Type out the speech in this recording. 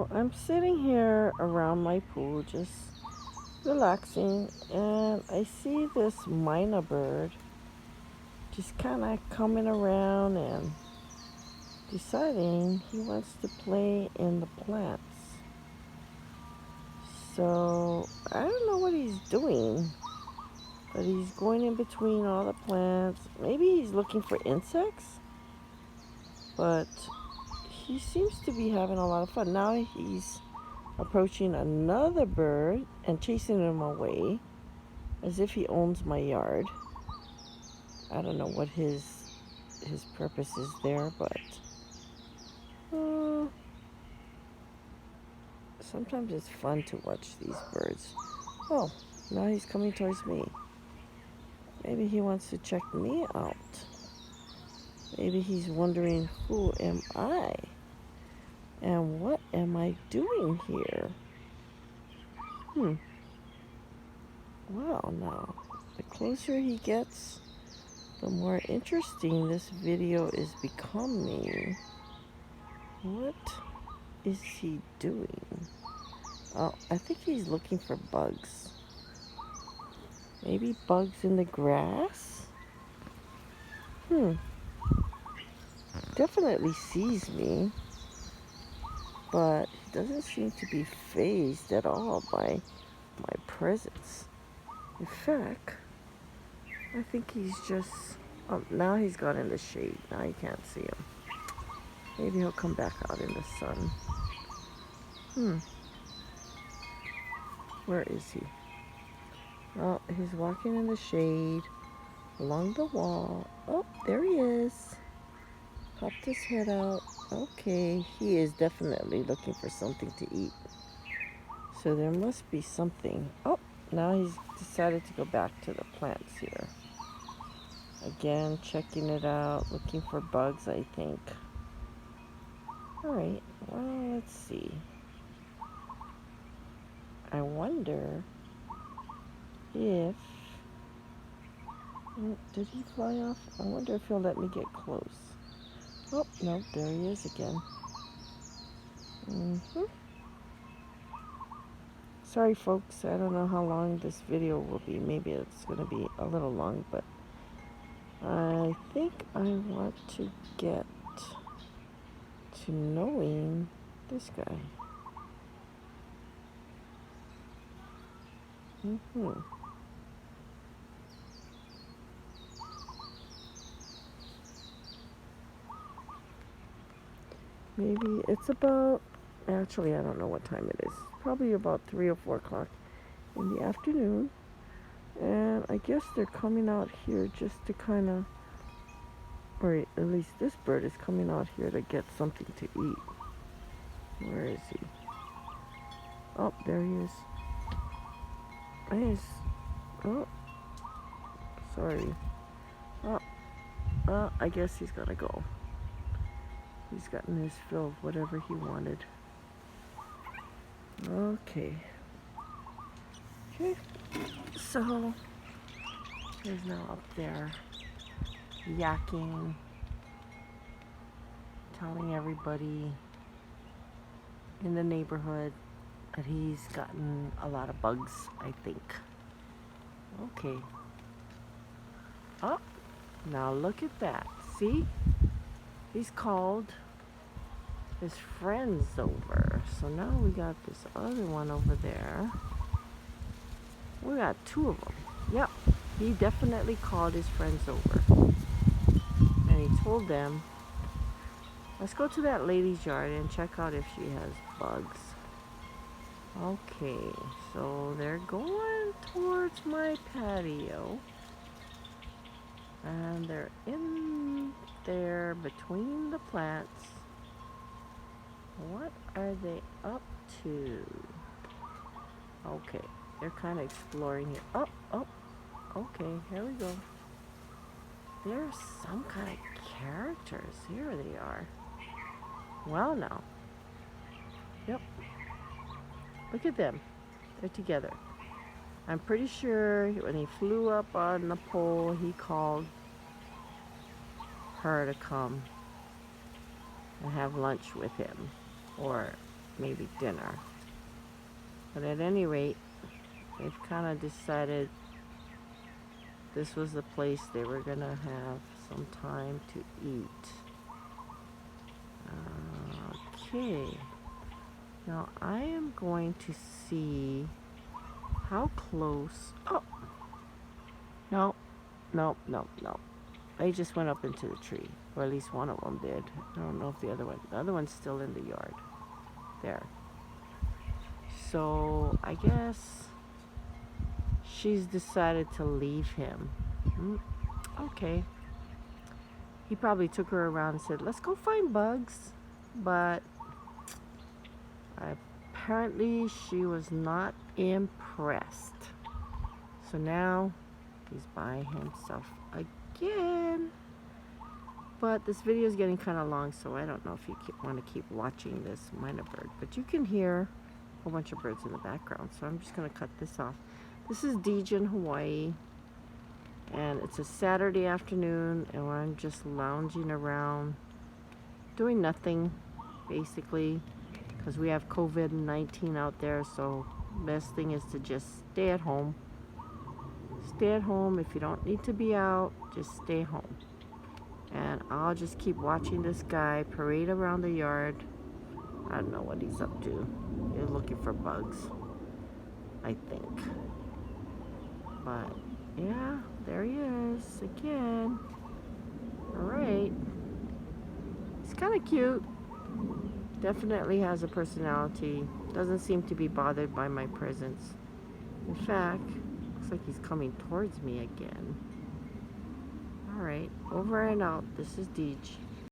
So I'm sitting here around my pool just relaxing, and I see this mynah bird just kind of coming around and deciding he wants to play in the plants. So I don't know what he's doing, but he's going in between all the plants. Maybe he's looking for insects, but he seems to be having a lot of fun. Now he's approaching another bird and chasing him away as if he owns my yard. I don't know what his purpose is there, but uh, sometimes it's fun to watch these birds. Oh, now he's coming towards me. Maybe he wants to check me out. Maybe he's wondering, who am I? And what am I doing here? Well, now, the closer he gets, the more interesting this video is becoming. What is he doing? Oh, I think he's looking for bugs. Maybe bugs in the grass? Definitely sees me, but he doesn't seem to be fazed at all by my presence. In fact, I think he's just... Oh, now he's got in the shade. Now you can't see him. Maybe he'll come back out in the sun. Where is he? Oh, he's walking in the shade along the wall. Oh, there he is. Popped his head out. Okay, he is definitely looking for something to eat. So there must be something. Oh, now he's decided to go back to the plants here. Again, checking it out, looking for bugs, I think. Alright, well, let's see. I wonder if... Did he fly off? I wonder if he'll let me get close. Oh, no, there he is again. Sorry, folks, I don't know how long this video will be. Maybe it's going to be a little long, but I think I want to get to knowing this guy. Maybe it's about, actually I don't know what time it is. Probably about 3 or 4 o'clock in the afternoon. And I guess they're coming out here just to kind of, or at least this bird is coming out here to get something to eat. Where is he? Oh, there he is. Nice. Oh, sorry. I guess he's gotta go. He's gotten his fill of whatever he wanted. Okay, so he's now up there yakking, telling everybody in the neighborhood that he's gotten a lot of bugs, I think. Okay. Oh, now look at that. See? He's called his friends over. So now we got this other one over there. We got 2 of them. Yep. He definitely called his friends over. And he told them, let's go to that lady's yard and check out if she has bugs. Okay, so they're going towards my patio. And they're in there between the plants. What are they up to? Okay, they're kind of exploring here. Oh, okay, here we go. There's some kind of characters. Here they are. Well, now. Yep. Look at them. They're together. I'm pretty sure when he flew up on the pole, he called her to come and have lunch with him, or maybe dinner. But at any rate, they've kind of decided this was the place they were gonna have some time to eat. Okay. Now I am going to see how close. Oh, no, no, no, no. They just went up into the tree, or at least one of them did. I don't know if the other one's still in the yard. There. So I guess she's decided to leave him. Okay. He probably took her around and said, let's go find bugs. But apparently she was not impressed. So now he's by himself again. But this video is getting kind of long, so I don't know if you want to keep watching this mynah bird. But you can hear a whole bunch of birds in the background, so I'm just going to cut this off. This is Deej in Hawaii, and it's a Saturday afternoon, and I'm just lounging around, doing nothing, basically, because we have COVID-19 out there, so best thing is to just stay at home. Stay at home. If you don't need to be out, just stay home. And I'll just keep watching this guy parade around the yard. I don't know what he's up to. He's looking for bugs, I think. But yeah, there he is again. Alright. He's kind of cute. Definitely has a personality. Doesn't seem to be bothered by my presence. In fact, looks like he's coming towards me again. Alright, over and out. This is Deej.